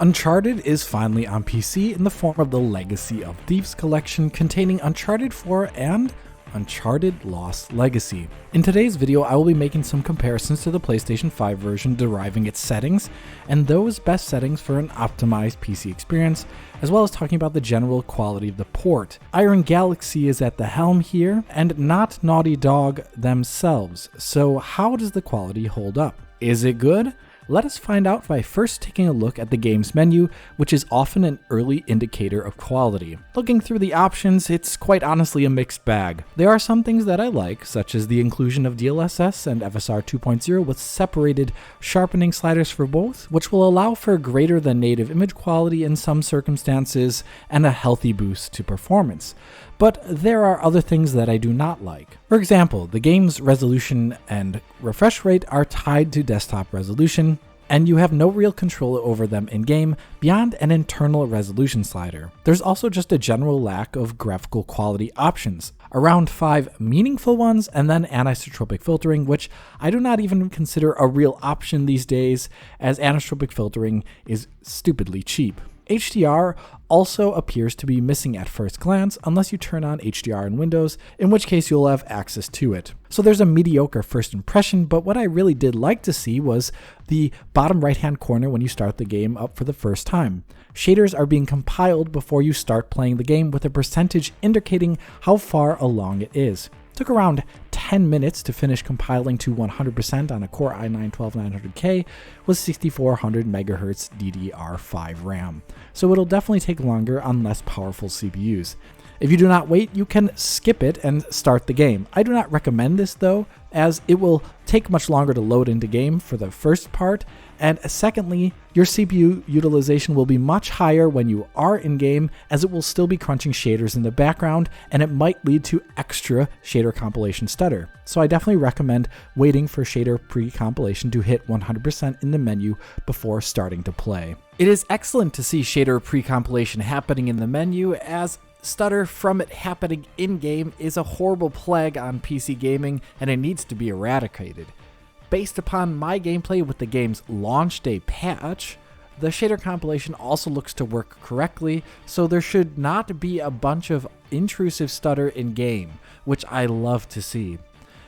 Uncharted is finally on PC in the form of the Legacy of Thieves Collection containing Uncharted 4 and Uncharted Lost Legacy. In today's video, I will be making some comparisons to the PlayStation 5 version, deriving its settings and those best settings for an optimized PC experience, as well as talking about the general quality of the port. Iron Galaxy is at the helm here, and not Naughty Dog themselves, so how does the quality hold up? Is it good? Let us find out by first taking a look at the game's menu, which is often an early indicator of quality. Looking through the options, it's quite honestly a mixed bag. There are some things that I like, such as the inclusion of DLSS and FSR 2.0 with separated sharpening sliders for both, which will allow for greater than native image quality in some circumstances and a healthy boost to performance. But there are other things that I do not like. For example, the game's resolution and refresh rate are tied to desktop resolution, and you have no real control over them in-game beyond an internal resolution slider. There's also just a general lack of graphical quality options, around 5 meaningful ones, and then anisotropic filtering, which I do not even consider a real option these days, as anisotropic filtering is stupidly cheap. HDR also appears to be missing at first glance unless you turn on HDR in Windows, in which case you'll have access to it. So there's a mediocre first impression, but what I really did like to see was the bottom right hand corner when you start the game up for the first time. Shaders are being compiled before you start playing the game with a percentage indicating how far along it is. It took around 10 minutes to finish compiling to 100% on a Core i9-12900K with 6400 MHz DDR5 RAM, so it'll definitely take longer on less powerful CPUs. If you do not wait, you can skip it and start the game. I do not recommend this though, as it will take much longer to load into game for the first part, and secondly, your CPU utilization will be much higher when you are in game, as it will still be crunching shaders in the background, and it might lead to extra shader compilation stutter. So I definitely recommend waiting for shader pre-compilation to hit 100% in the menu before starting to play. It is excellent to see shader pre-compilation happening in the menu, as stutter from it happening in-game is a horrible plague on PC gaming, and it needs to be eradicated. Based upon my gameplay with the game's launch day patch, the shader compilation also looks to work correctly, so there should not be a bunch of intrusive stutter in-game, which I love to see.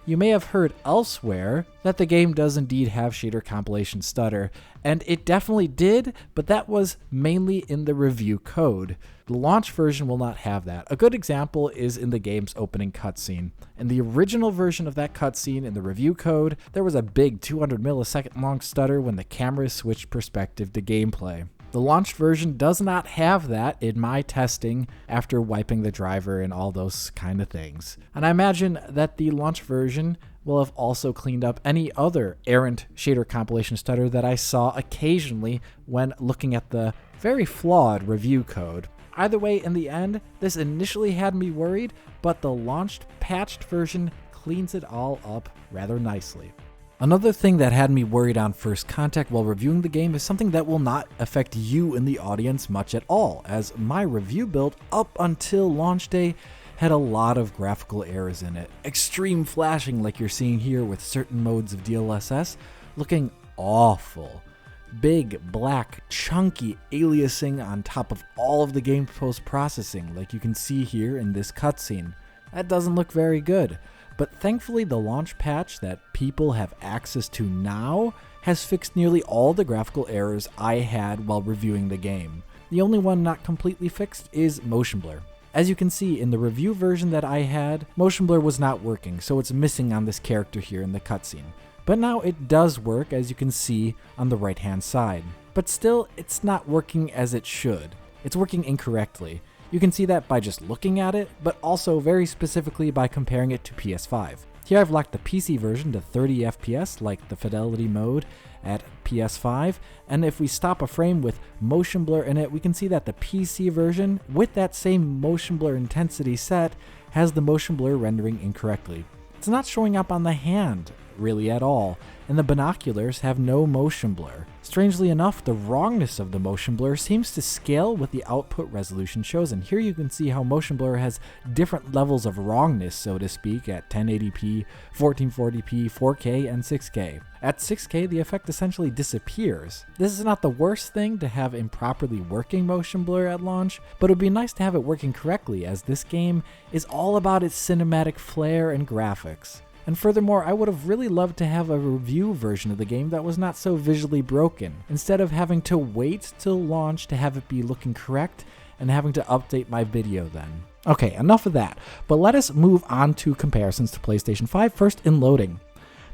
You may have heard elsewhere that the game does indeed have shader compilation stutter, and it definitely did, but that was mainly in the review code. The launch version will not have that. A good example is in the game's opening cutscene. In the original version of that cutscene in the review code, there was a big 200 millisecond long stutter when the camera switched perspective to gameplay. The launched version does not have that in my testing after wiping the driver and all those kind of things. And I imagine that the launch version will have also cleaned up any other errant shader compilation stutter that I saw occasionally when looking at the very flawed review code. Either way, in the end, this initially had me worried, but the launched patched version cleans it all up rather nicely. Another thing that had me worried on first contact while reviewing the game is something that will not affect you in the audience much at all, as my review build up until launch day had a lot of graphical errors in it. Extreme flashing like you're seeing here with certain modes of DLSS, looking awful. Big, black, chunky aliasing on top of all of the game's post-processing like you can see here in this cutscene. That doesn't look very good. But thankfully, the launch patch that people have access to now has fixed nearly all the graphical errors I had while reviewing the game. The only one not completely fixed is motion blur. As you can see in the review version that I had, motion blur was not working, so it's missing on this character here in the cutscene. But now it does work, as you can see on the right hand side. But still, it's not working as it should. It's working incorrectly. You can see that by just looking at it, but also very specifically by comparing it to PS5. Here I've locked the PC version to 30 FPS like the fidelity mode at PS5, and if we stop a frame with motion blur in it, we can see that the PC version, with that same motion blur intensity set, has the motion blur rendering incorrectly. It's not showing up on the hand really at all, and the binoculars have no motion blur. Strangely enough, the wrongness of the motion blur seems to scale with the output resolution chosen. Here you can see how motion blur has different levels of wrongness, so to speak, at 1080p, 1440p, 4K, and 6K. At 6K, the effect essentially disappears. This is not the worst thing to have improperly working motion blur at launch, but it would be nice to have it working correctly, as this game is all about its cinematic flair and graphics. And furthermore, I would have really loved to have a review version of the game that was not so visually broken, instead of having to wait till launch to have it be looking correct and having to update my video then. Okay, enough of that, but let us move on to comparisons to PlayStation 5, first in loading.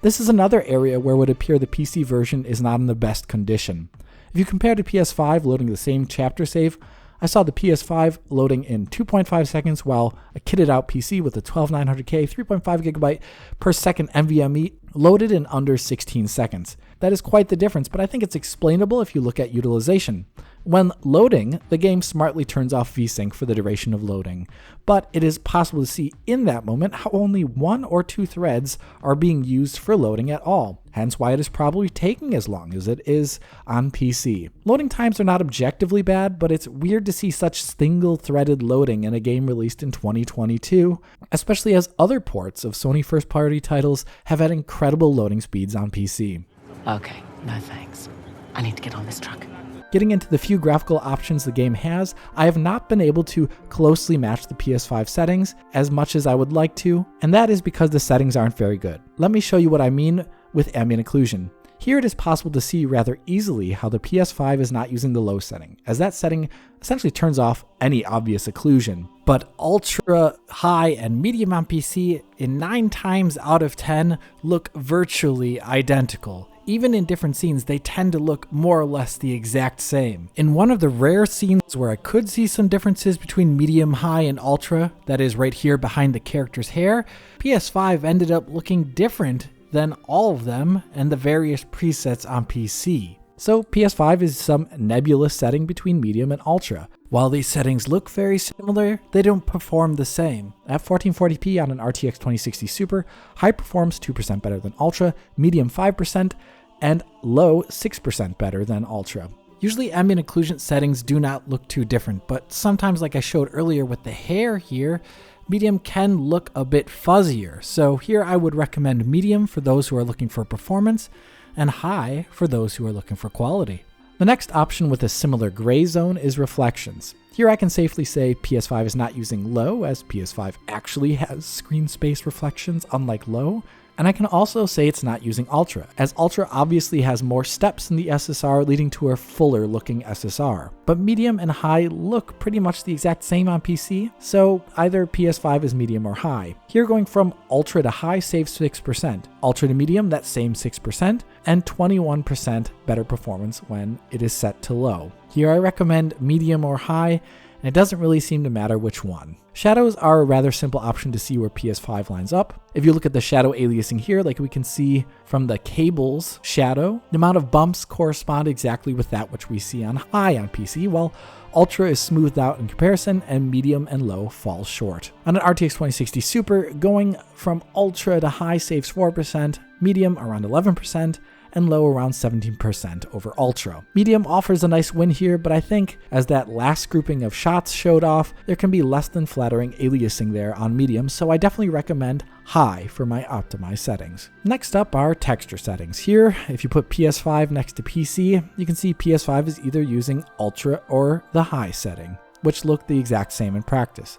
This is another area where it would appear the PC version is not in the best condition. If you compare to PS5 loading the same chapter save, I saw the PS5 loading in 2.5 seconds, while a kitted out PC with a 12900K 3.5GB per second NVMe loaded in under 16 seconds. That is quite the difference, but I think it's explainable if you look at utilization. When loading, the game smartly turns off VSync for the duration of loading, but it is possible to see in that moment how only 1 or 2 threads are being used for loading at all, hence why it is probably taking as long as it is on PC. Loading times are not objectively bad, but it's weird to see such single-threaded loading in a game released in 2022, especially as other ports of Sony first-party titles have had incredible loading speeds on PC. Okay, no thanks. I need to get on this truck. Getting into the few graphical options the game has, I have not been able to closely match the PS5 settings as much as I would like to, and that is because the settings aren't very good. Let me show you what I mean with ambient occlusion. Here it is possible to see rather easily how the PS5 is not using the low setting, as that setting essentially turns off any obvious occlusion. But ultra, high, and medium on PC in 9 times out of 10 look virtually identical. Even in different scenes, they tend to look more or less the exact same. In one of the rare scenes where I could see some differences between medium, high, and ultra, that is right here behind the character's hair, PS5 ended up looking different than all of them and the various presets on PC. So PS5 is some nebulous setting between medium and ultra. While these settings look very similar, they don't perform the same. At 1440p on an RTX 2060 Super, high performs 2% better than ultra, medium 5%, and low 6% better than ultra. Usually ambient occlusion settings do not look too different, but sometimes, like I showed earlier with the hair here, medium can look a bit fuzzier. So here I would recommend medium for those who are looking for performance, and high for those who are looking for quality. The next option with a similar gray zone is reflections. Here I can safely say PS5 is not using low, as PS5 actually has screen space reflections unlike low. And I can also say it's not using Ultra, as Ultra obviously has more steps in the SSR, leading to a fuller looking SSR. But medium and high look pretty much the exact same on PC, so either PS5 is medium or high. Here going from Ultra to high saves 6%, Ultra to medium that same 6%, and 21% better performance when it is set to low. Here I recommend medium or high, and it doesn't really seem to matter which one. Shadows are a rather simple option to see where PS5 lines up. If you look at the shadow aliasing here, like we can see from the cable's shadow, the amount of bumps correspond exactly with that which we see on high on PC, while Ultra is smoothed out in comparison, and medium and low fall short. On an RTX 2060 Super, going from Ultra to high saves 4%, medium around 11%, and low around 17% over Ultra. Medium offers a nice win here, but I think as that last grouping of shots showed off, there can be less than flattering aliasing there on medium, so I definitely recommend high for my optimized settings. Next up are texture settings. Here, if you put PS5 next to PC, you can see PS5 is either using Ultra or the high setting, which look the exact same in practice.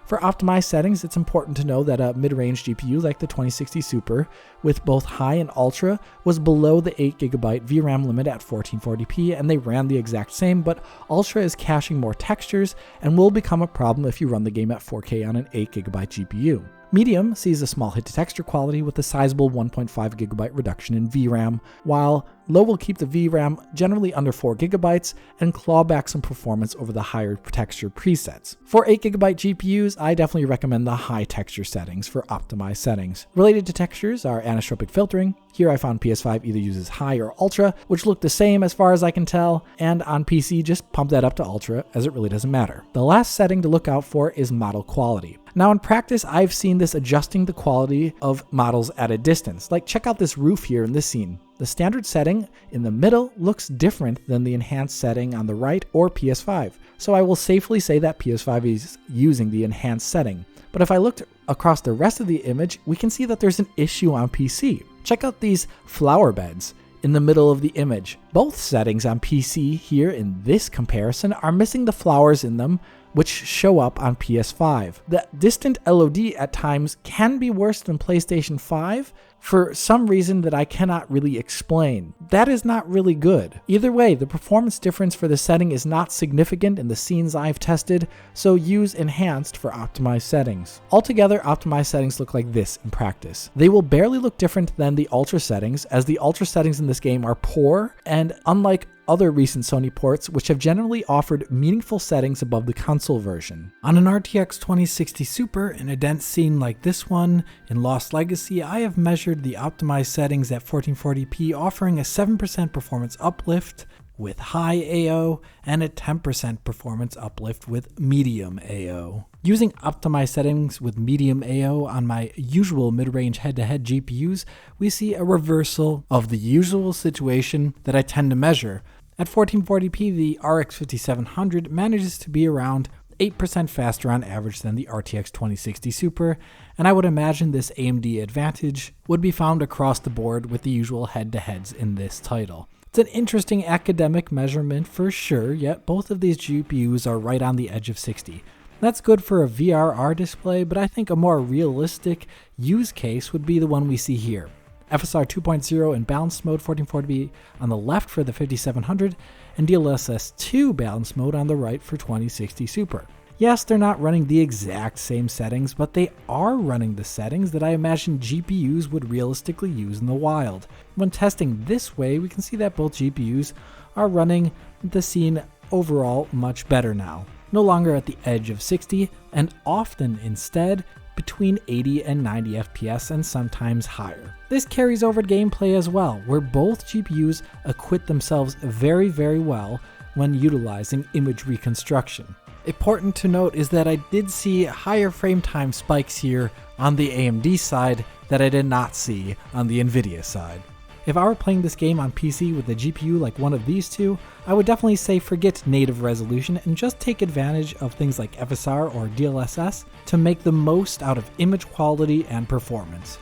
For optimized settings, it's important to know that a mid-range GPU like the 2060 Super with both high and ultra was below the 8GB VRAM limit at 1440p, and they ran the exact same, but ultra is caching more textures and will become a problem if you run the game at 4K on an 8GB GPU. Medium sees a small hit to texture quality with a sizable 1.5GB reduction in VRAM, while low will keep the VRAM generally under 4GB and claw back some performance over the higher texture presets. For 8GB GPUs, I definitely recommend the high texture settings for optimized settings. Related to textures are anisotropic filtering. Here I found PS5 either uses high or ultra, which look the same as far as I can tell, and on PC just pump that up to ultra as it really doesn't matter. The last setting to look out for is model quality. Now in practice, I've seen this adjusting the quality of models at a distance. Like check out this roof here in this scene. The standard setting in the middle looks different than the enhanced setting on the right or PS5. So I will safely say that PS5 is using the enhanced setting. But if I looked across the rest of the image, we can see that there's an issue on PC. Check out these flower beds in the middle of the image. Both settings on PC here in this comparison are missing the flowers in them, which show up on PS5. The distant LOD at times can be worse than PlayStation 5 for some reason that I cannot really explain. That is not really good. Either way, the performance difference for the setting is not significant in the scenes I've tested, so use enhanced for optimized settings. Altogether, optimized settings look like this in practice. They will barely look different than the ultra settings, as the ultra settings in this game are poor, and unlike other recent Sony ports, which have generally offered meaningful settings above the console version. On an RTX 2060 Super, in a dense scene like this one in Lost Legacy, I have measured the optimized settings at 1440p, offering a 7% performance uplift with high AO and a 10% performance uplift with medium AO. Using optimized settings with medium AO on my usual mid-range head-to-head GPUs, we see a reversal of the usual situation that I tend to measure. At 1440p, the RX 5700 manages to be around 8% faster on average than the RTX 2060 Super, and I would imagine this AMD advantage would be found across the board with the usual head-to-heads in this title. It's an interesting academic measurement for sure, yet both of these GPUs are right on the edge of 60. That's good for a VRR display, but I think a more realistic use case would be the one we see here. FSR 2.0 in balanced mode 1440p on the left for the 5700, and DLSS 2 balanced mode on the right for 2060 Super. Yes, they're not running the exact same settings, but they are running the settings that I imagine GPUs would realistically use in the wild. When testing this way, we can see that both GPUs are running the scene overall much better now. No longer at the edge of 60, and often instead between 80 and 90 FPS and sometimes higher. This carries over to gameplay as well, where both GPUs acquit themselves very, very well when utilizing image reconstruction. Important to note is that I did see higher frame time spikes here on the AMD side that I did not see on the Nvidia side. If I were playing this game on PC with a GPU like one of these two, I would definitely say forget native resolution and just take advantage of things like FSR or DLSS to make the most out of image quality and performance.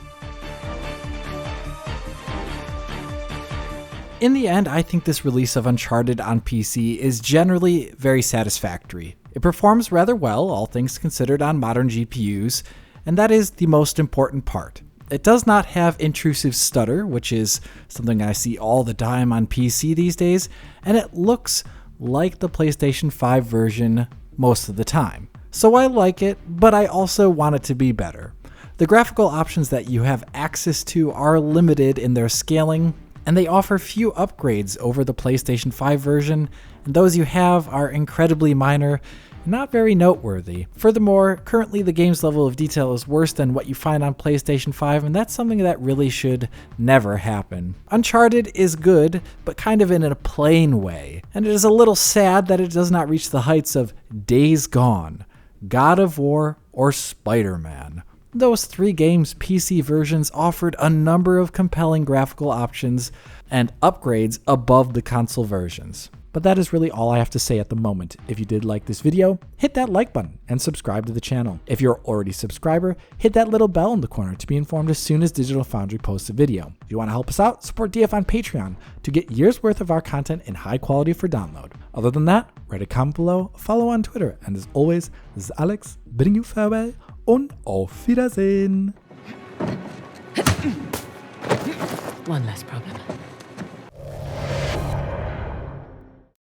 In the end, I think this release of Uncharted on PC is generally very satisfactory. It performs rather well, all things considered, on modern GPUs, and that is the most important part. It does not have intrusive stutter, which is something I see all the time on PC these days, and it looks like the PlayStation 5 version most of the time. So I like it, but I also want it to be better. The graphical options that you have access to are limited in their scaling, and they offer few upgrades over the PlayStation 5 version, and those you have are incredibly minor, not very noteworthy. Furthermore, currently the game's level of detail is worse than what you find on PlayStation 5, and that's something that really should never happen. Uncharted is good, but kind of in a plain way, and it is a little sad that it does not reach the heights of Days Gone, God of War, or Spider-Man. Those three games' PC versions offered a number of compelling graphical options and upgrades above the console versions. But that is really all I have to say at the moment. If you did like this video, hit that like button and subscribe to the channel. If you're already a subscriber, hit that little bell in the corner to be informed as soon as Digital Foundry posts a video. If you want to help us out, support DF on Patreon to get years worth of our content in high quality for download. Other than that, write a comment below, follow on Twitter, and as always, this is Alex bidding you farewell und auf Wiedersehen. One less problem.